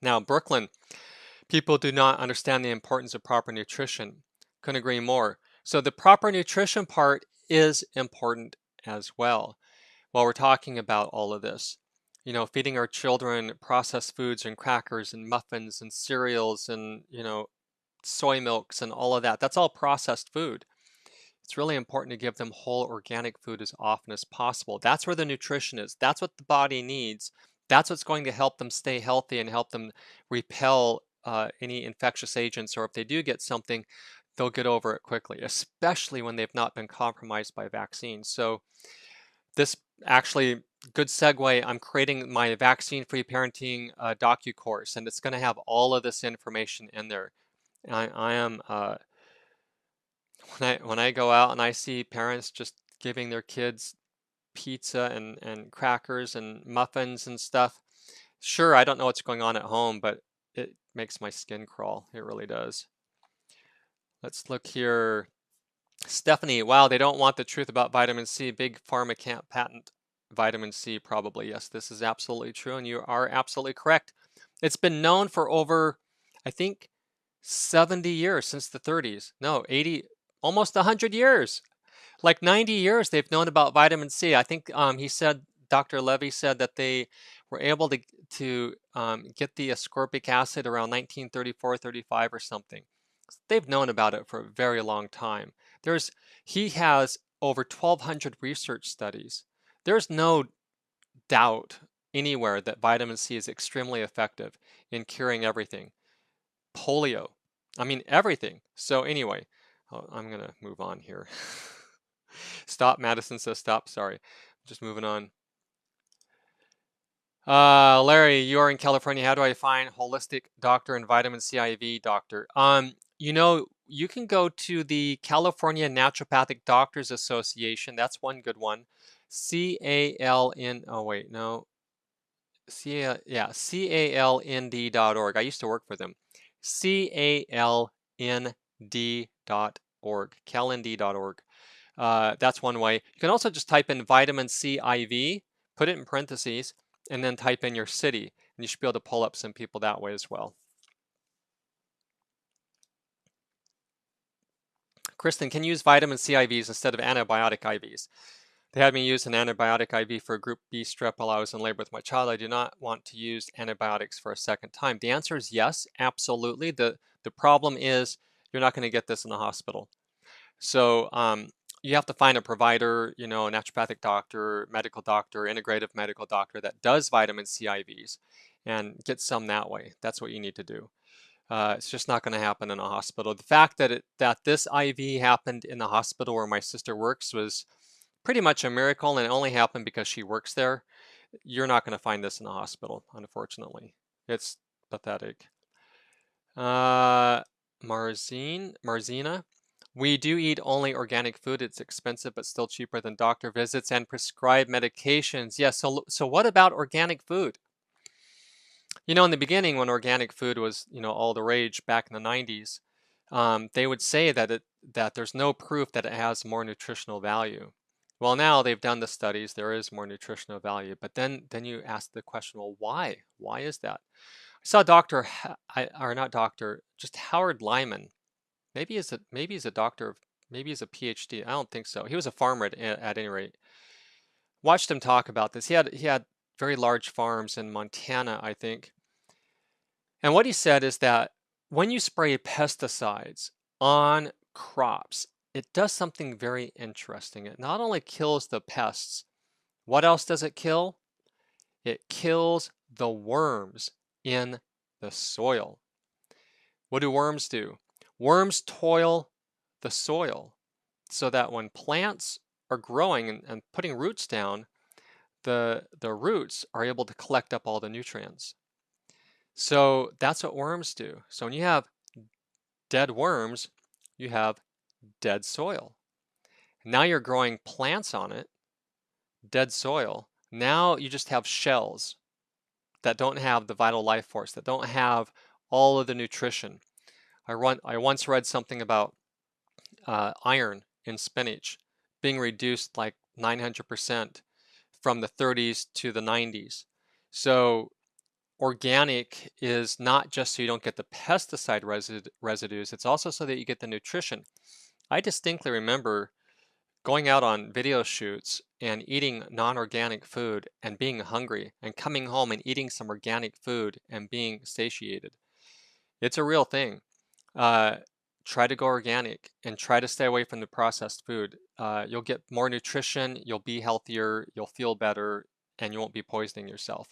Now, Brooklyn, people do not understand the importance of proper nutrition. Couldn't agree more. So the proper nutrition part is important as well while we're talking about all of this. You know, feeding our children processed foods and crackers and muffins and cereals and, soy milks and all of that. That's all processed food. It's really important to give them whole organic food as often as possible. That's where the nutrition is. That's what the body needs. That's what's going to help them stay healthy and help them repel any infectious agents, or if they do get something, they'll get over it quickly, especially when they've not been compromised by vaccines. So this actually, good segue. I'm creating my vaccine-free parenting docu-course, and it's going to have all of this information in there. I am when I go out and I see parents just giving their kids pizza and crackers and muffins and stuff. Sure, I don't know what's going on at home, but it makes my skin crawl. It really does. Let's look here. Stephanie, wow, they don't want the truth about vitamin C. Big pharma can't patent vitamin C, probably. Yes, this is absolutely true, and you are absolutely correct. It's been known for over, I think, 70 years, since the 30s. No, 80, almost 100 years. Like 90 years they've known about vitamin C. I think he said, Dr. Levy said that they were able to get the ascorbic acid around 1934, 35 or something. They've known about it for a very long time. He has over 1,200 research studies. There's no doubt anywhere that vitamin C is extremely effective in curing everything. Polio, I mean everything. So anyway, I'm gonna move on here. Stop, Madison says stop. Sorry, just moving on. Larry, you're in California. How do I find holistic doctor and vitamin C IV doctor? You can go to the California Naturopathic Doctors Association. That's one good one. CALN. Oh wait, no. Yeah, CALND.org. I used to work for them. CALND.org. CalND.org. That's one way. You can also just type in vitamin C IV, put it in parentheses, and then type in your city, and you should be able to pull up some people that way as well. Kristen, can you use vitamin C IVs instead of antibiotic IVs? They had me use an antibiotic IV for group B strep while I was in labor with my child. I do not want to use antibiotics for a second time. The answer is yes, absolutely. The problem is you're not going to get this in the hospital. So you have to find a provider, a naturopathic doctor, medical doctor, integrative medical doctor that does vitamin C IVs and get some that way. That's what you need to do. It's just not going to happen in a hospital. The fact that this IV happened in the hospital where my sister works was pretty much a miracle, and it only happened because she works there. You're not going to find this in the hospital, unfortunately. It's pathetic. Marzina, we do eat only organic food. It's expensive, but still cheaper than doctor visits and prescribed medications. Yes. So what about organic food? In the beginning, when organic food was, all the rage back in the 90s, they would say that there's no proof that it has more nutritional value. Well, now they've done the studies. There is more nutritional value, but then you ask the question, well, why? Why is that? I saw just Howard Lyman. Maybe he's a doctor, maybe he's a PhD. I don't think so. He was a farmer at any rate. Watched him talk about this. He had very large farms in Montana, I think. And what he said is that when you spray pesticides on crops, it does something very interesting. It not only kills the pests, what else does it kill? It kills the worms in the soil. What do worms do? Worms toil the soil so that when plants are growing and putting roots down, the roots are able to collect up all the nutrients. So that's what worms do. So when you have dead worms, you have dead soil. Now you're growing plants on it, dead soil. Now you just have shells that don't have the vital life force, that don't have all of the nutrition. I once read something about iron in spinach being reduced like 900% from the 30s to the 90s. So organic is not just so you don't get the pesticide residues, it's also so that you get the nutrition. I distinctly remember going out on video shoots and eating non-organic food and being hungry and coming home and eating some organic food and being satiated. It's a real thing. Uh, Try to go organic and try to stay away from the processed food. You'll get more nutrition, you'll be healthier, you'll feel better, and you won't be poisoning yourself.